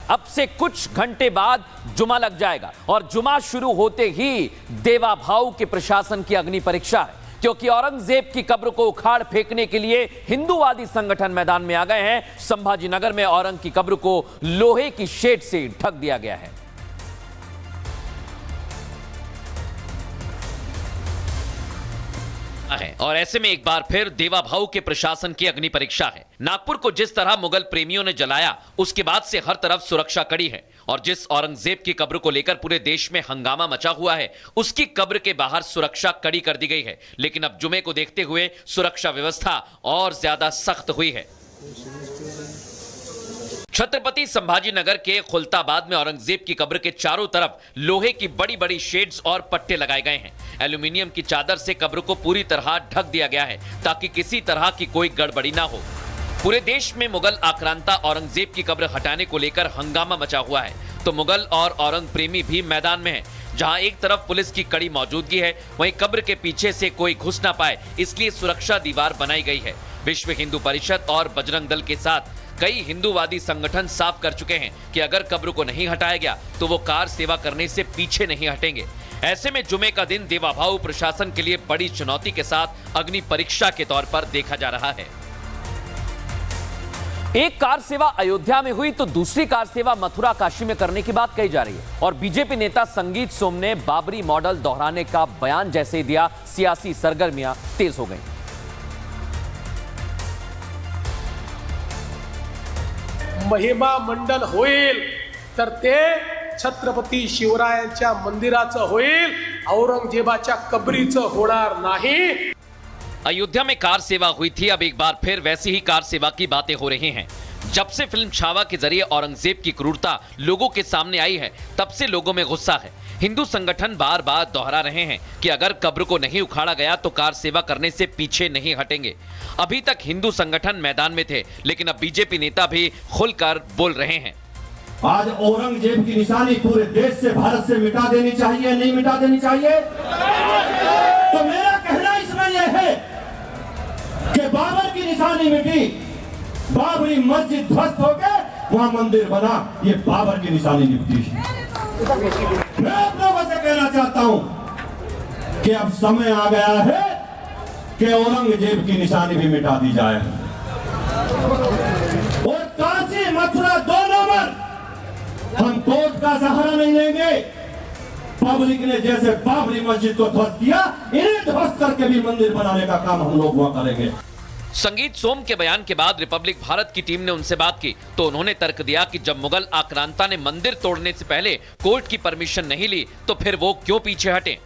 अब से कुछ घंटे बाद जुमा लग जाएगा और जुमा शुरू होते ही देवा भाऊ के प्रशासन की अग्नि परीक्षा है, क्योंकि औरंगजेब की कब्र को उखाड़ फेंकने के लिए हिंदूवादी संगठन मैदान में आ गए हैं। संभाजी नगर में औरंग की कब्र को लोहे की शेड से ढक दिया गया है। और ऐसे में एक बार फिर देवा भाऊ के प्रशासन की अग्नि परीक्षा है। नागपुर को जिस तरह मुगल प्रेमियों ने जलाया, उसके बाद से हर तरफ सुरक्षा कड़ी है और जिस औरंगजेब की कब्र को लेकर पूरे देश में हंगामा मचा हुआ है, उसकी कब्र के बाहर सुरक्षा कड़ी कर दी गई है। लेकिन अब जुमे को देखते हुए सुरक्षा व्यवस्था और ज्यादा सख्त हुई है। छत्रपति संभाजी नगर के खुलताबाद में औरंगजेब की कब्र के चारों तरफ लोहे की बड़ी बड़ी शेड्स और पट्टे लगाए गए हैं। एल्यूमिनियम की चादर से कब्र को पूरी तरह ढक दिया गया है ताकि किसी तरह की कोई गड़बड़ी ना हो। पूरे देश में मुगल आक्रांता औरंगजेब की कब्र हटाने को लेकर हंगामा मचा हुआ है, तो मुगल और औरंग प्रेमी भी मैदान में है। जहां एक तरफ पुलिस की कड़ी मौजूदगी है, वहीं कब्र के पीछे से कोई घुस ना पाए, इसलिए सुरक्षा दीवार बनाई गई है। विश्व हिंदू परिषद और बजरंग दल के साथ कई हिंदूवादी संगठन साफ कर चुके हैं कि अगर कब्र को नहीं हटाया गया तो वो कार सेवा करने से पीछे नहीं हटेंगे। ऐसे में जुमे का दिन देवा भाऊ प्रशासन के लिए बड़ी चुनौती के साथ अग्नि परीक्षा के तौर पर देखा जा रहा है। एक कार सेवा अयोध्या में हुई तो दूसरी कार सेवा मथुरा काशी में करने की बात कही जा रही है और बीजेपी नेता संगीत सोम ने बाबरी मॉडल दोहराने का बयान जैसे ही दिया, सियासी सरगर्मियां तेज हो गई। महिमा मंडल होईल तर ते छत्रपती शिवरायांच्या मंदिराचं होईल, औरंगजेबाच्या कबरीचं होणार नाही। अयोध्या में कार सेवा हुई थी, अब एक बार फिर वैसी ही कार सेवा की बातें हो रही हैं। जब से फिल्म छावा के जरिए औरंगजेब की क्रूरता लोगों के सामने आई है, तब से लोगों में गुस्सा है। हिंदू संगठन बार बार दोहरा रहे हैं कि अगर कब्र को नहीं उखाड़ा गया तो कार सेवा करने से पीछे नहीं हटेंगे। अभी तक हिंदू संगठन मैदान में थे, लेकिन अब बीजेपी नेता भी खुलकर बोल रहे हैं। आज औरंगजेब की निशानी पूरे देश से, भारत से मिटा देनी चाहिए, नहीं मिटा देनी चाहिए? तो मेरा कहना इसमें यह है कि बाबर की निशानी मिटी, बाबरी मस्जिद ध्वस्त हो गए, वहां मंदिर बना, ये बाबर की निशानी निपटी। मैं आप लोगों से कहना चाहता हूं कि अब समय आ गया है कि औरंगजेब की निशानी भी मिटा दी जाए और काशी मथुरा दोनों में हम कोर्ट का सहारा नहीं लेंगे। पब्लिक ने जैसे बाबरी मस्जिद को ध्वस्त किया, इन्हें ध्वस्त करके भी मंदिर बनाने का काम हम लोग वहां करेंगे। संगीत सोम के बयान के बाद रिपब्लिक भारत की टीम ने उनसे बात की तो उन्होंने तर्क दिया कि जब मुगल आक्रांता ने मंदिर तोड़ने से पहले कोर्ट की परमिशन नहीं ली तो फिर वो क्यों पीछे हटे।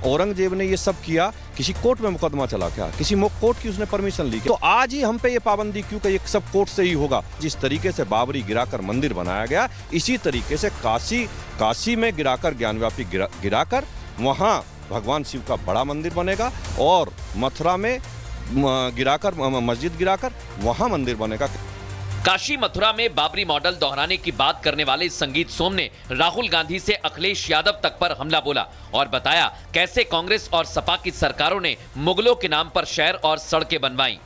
औरंगजेब ने ये सब किया, किसी कोर्ट में मुकदमा चला क्या, किसी कोर्ट की उसने परमिशन ली, तो आज ही हम पे ये पाबंदी क्यों कि ये सब कोर्ट से ही होगा। जिस तरीके से बाबरी गिराकर मंदिर बनाया गया, इसी तरीके से काशी में गिराकर ज्ञानव्यापी गिराकर वहां भगवान शिव का बड़ा मंदिर बनेगा और मथुरा में गिराकर मस्जिद गिराकर वहां मंदिर बनेगा। काशी मथुरा में बाबरी मॉडल दोहराने की बात करने वाले संगीत सोम ने राहुल गांधी से अखिलेश यादव तक पर हमला बोला और बताया कैसे कांग्रेस और सपा की सरकारों ने मुगलों के नाम पर शहर और सड़कें बनवाई।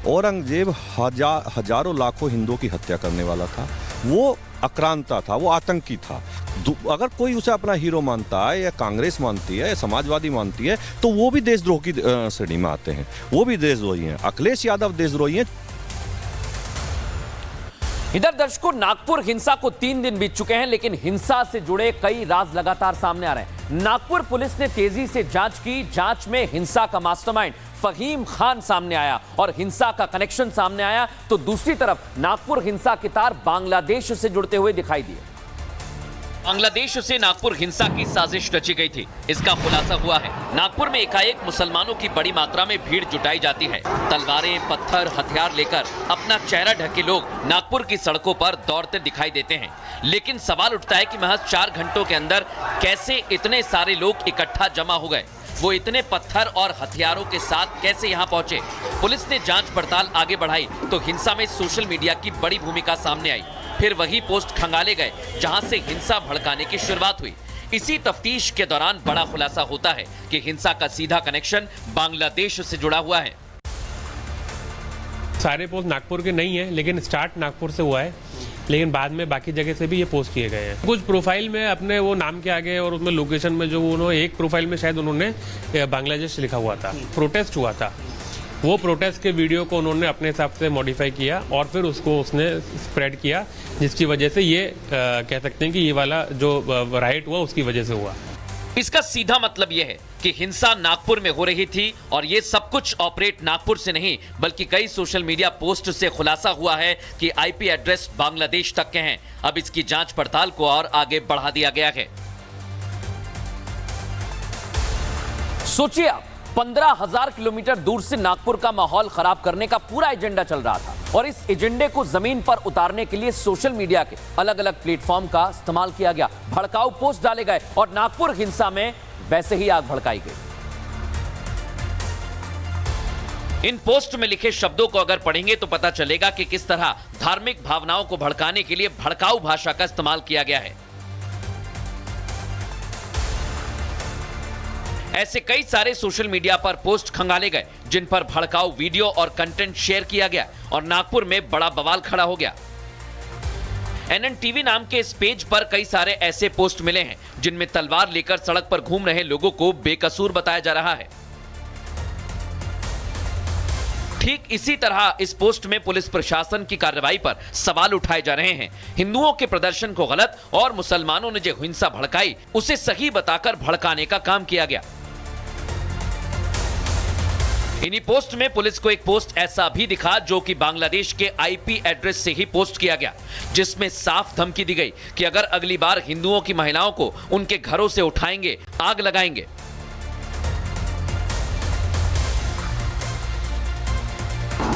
औरंगजेब हजारों लाखों हिंदुओं की हत्या करने वाला था, वो आक्रांता था, वो आतंकी था। अगर कोई उसे अपना हीरो मानता है या कांग्रेस मानती है या समाजवादी मानती है तो वो भी देशद्रोह की श्रेणी में आते हैं, वो भी देशद्रोही हैं। अखिलेश यादव देशद्रोही हैं। इधर दर्शकों, नागपुर हिंसा को 3 दिन बीत चुके हैं, लेकिन हिंसा से जुड़े कई राज लगातार सामने आ रहे हैं। नागपुर पुलिस ने तेजी से जांच की, जांच में हिंसा का मास्टरमाइंड फहीम खान सामने आया और हिंसा का कनेक्शन सामने आया, तो दूसरी तरफ नागपुर हिंसा के तार बांग्लादेश से जुड़ते हुए दिखाई दिए। बांग्लादेश से नागपुर हिंसा की साजिश रची गई थी, इसका खुलासा हुआ है। नागपुर में एकाएक मुसलमानों की बड़ी मात्रा में भीड़ जुटाई जाती है। तलवारें, पत्थर, हथियार लेकर अपना चेहरा ढके लोग नागपुर की सड़कों पर दौड़ते दिखाई देते हैं। लेकिन सवाल उठता है कि महज 4 घंटों के अंदर कैसे इतने सारे लोग इकट्ठा जमा हो गए, वो इतने पत्थर और हथियारों के साथ कैसे यहाँ पहुंचे। पुलिस ने जांच पड़ताल आगे बढ़ाई तो हिंसा में सोशल मीडिया की बड़ी भूमिका सामने आई। फिर वही पोस्ट खंगाले गए जहां से हिंसा भड़काने की शुरुआत हुई। इसी तफ्तीश के दौरान बड़ा खुलासा होता है कि हिंसा का सीधा कनेक्शन बांग्लादेश से जुड़ा हुआ है। सारे पोस्ट नागपुर के नहीं है, लेकिन स्टार्ट नागपुर से हुआ है। लेकिन बाद में बाकी जगह से भी ये पोस्ट किए गए हैं। कुछ प्रोफाइल में अपने वो नाम के आगे और उसमें लोकेशन में जो उन्होंने एक प्रोफाइल में शायद उन्होंने बांग्लादेश लिखा हुआ था, प्रोटेस्ट हुआ था, वो प्रोटेस्ट के वीडियो को उन्होंने अपने हिसाब से मॉडिफाई किया और फिर उसको उसने स्प्रेड किया, जिसकी वजह से ये कह सकते हैं कि ये वाला जो राइट हुआ उसकी वजह से हुआ। इसका सीधा मतलब यह है कि हिंसा नागपुर में हो रही थी और ये सब कुछ ऑपरेट नागपुर से नहीं बल्कि कई सोशल मीडिया पोस्ट से खुलासा हुआ है कि आईपी एड्रेस बांग्लादेश तक के हैं। अब इसकी जांच पड़ताल को और आगे बढ़ा दिया गया है। सोचिए आप, 15,000 किलोमीटर दूर से नागपुर का माहौल खराब करने का पूरा एजेंडा चल रहा था और इस एजेंडे को जमीन पर उतारने के लिए सोशल मीडिया के अलग अलग प्लेटफॉर्म का इस्तेमाल किया गया। भड़काऊ पोस्ट डाले गए और नागपुर हिंसा में वैसे ही आग भड़काई गई। इन पोस्ट में लिखे शब्दों को अगर पढ़ेंगे तो पता चलेगा कि किस तरह धार्मिक भावनाओं को भड़काने के लिए भड़काऊ भाषा का इस्तेमाल किया गया है। ऐसे कई सारे सोशल मीडिया पर पोस्ट खंगाले गए जिन पर भड़काऊ वीडियो और कंटेंट शेयर किया गया और नागपुर में बड़ा बवाल खड़ा हो गया। NNTV नाम के इस पेज पर कई सारे ऐसे पोस्ट मिले हैं जिनमें तलवार लेकर सड़क पर घूम रहे लोगों को बेकसूर बताया जा रहा है। ठीक इसी तरह इस पोस्ट में पुलिस प्रशासन की कार्रवाई पर सवाल उठाए जा रहे हैं। हिंदुओं के प्रदर्शन को गलत और मुसलमानों ने जो हिंसा भड़काई उसे सही बताकर भड़काने का काम किया गया। इन्हीं पोस्ट में पुलिस को एक पोस्ट ऐसा भी दिखा जो कि बांग्लादेश के आईपी एड्रेस से ही पोस्ट किया गया, जिसमें साफ धमकी दी गई कि अगर अगली बार हिंदुओं की महिलाओं को उनके घरों से उठाएंगे, आग लगाएंगे।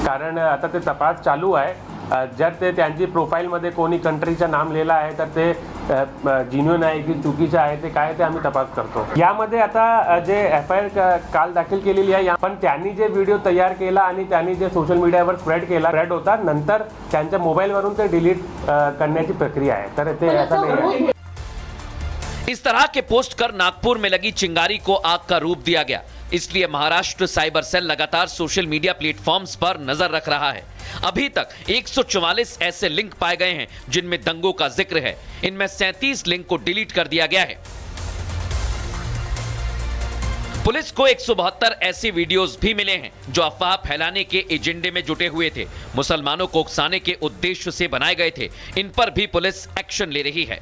कारण आता ते तपास चालू आहे। जर ते त्यांची प्रोफाईलमध्ये कोणी कंट्रीचं नाम लिहिलं आहे तर ते जिन्युइन आहे की चुकीचं आहे ते काय ते आम्ही तपास करतो। यामध्ये आता जे FIR काल दाखल केलेली आहे, पण त्यांनी जे व्हिडिओ तयार केला आणि त्यांनी जे सोशल मीडियावर स्प्रेड होता, नंतर त्यांच्या मोबाईलवरून ते डिलीट करण्याची प्रक्रिया आहे। तर ते ऐसा नहीं है। इस तरह के पोस्ट कर नागपुर में लगी चिंगारी को आग का रूप दिया गया। इसलिए महाराष्ट्र साइबर सेल लगातार सोशल मीडिया प्लेटफॉर्म्स पर नजर रख रहा है। अभी तक 144 ऐसे लिंक पाए गए हैं जिनमें दंगों का जिक्र है। इनमें 37 लिंक को डिलीट कर दिया गया है। पुलिस को 172 ऐसे वीडियोस भी मिले हैं जो अफवाह फैलाने के एजेंडे में जुटे हुए थे, मुसलमानों को उकसाने के उद्देश्य से बनाए गए थे। इन पर भी पुलिस एक्शन ले रही है।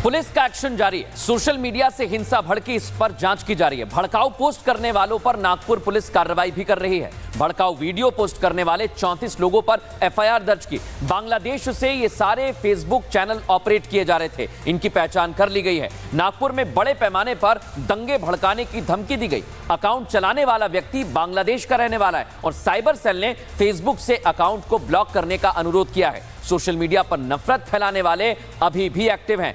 पुलिस का एक्शन जारी है। सोशल मीडिया से हिंसा भड़की, इस पर जांच की जा रही है। भड़काऊ पोस्ट करने वालों पर नागपुर पुलिस कार्रवाई भी कर रही है। भड़काऊ वीडियो पोस्ट करने वाले 34 लोगों पर FIR दर्ज की। बांग्लादेश से ये सारे फेसबुक चैनल ऑपरेट किए जा रहे थे, इनकी पहचान कर ली गई है। नागपुर में बड़े पैमाने पर दंगे भड़काने की धमकी दी गई। अकाउंट चलाने वाला व्यक्ति बांग्लादेश का रहने वाला है और साइबर सेल ने फेसबुक से अकाउंट को ब्लॉक करने का अनुरोध किया है। सोशल मीडिया पर नफरत फैलाने वाले अभी भी एक्टिव हैं।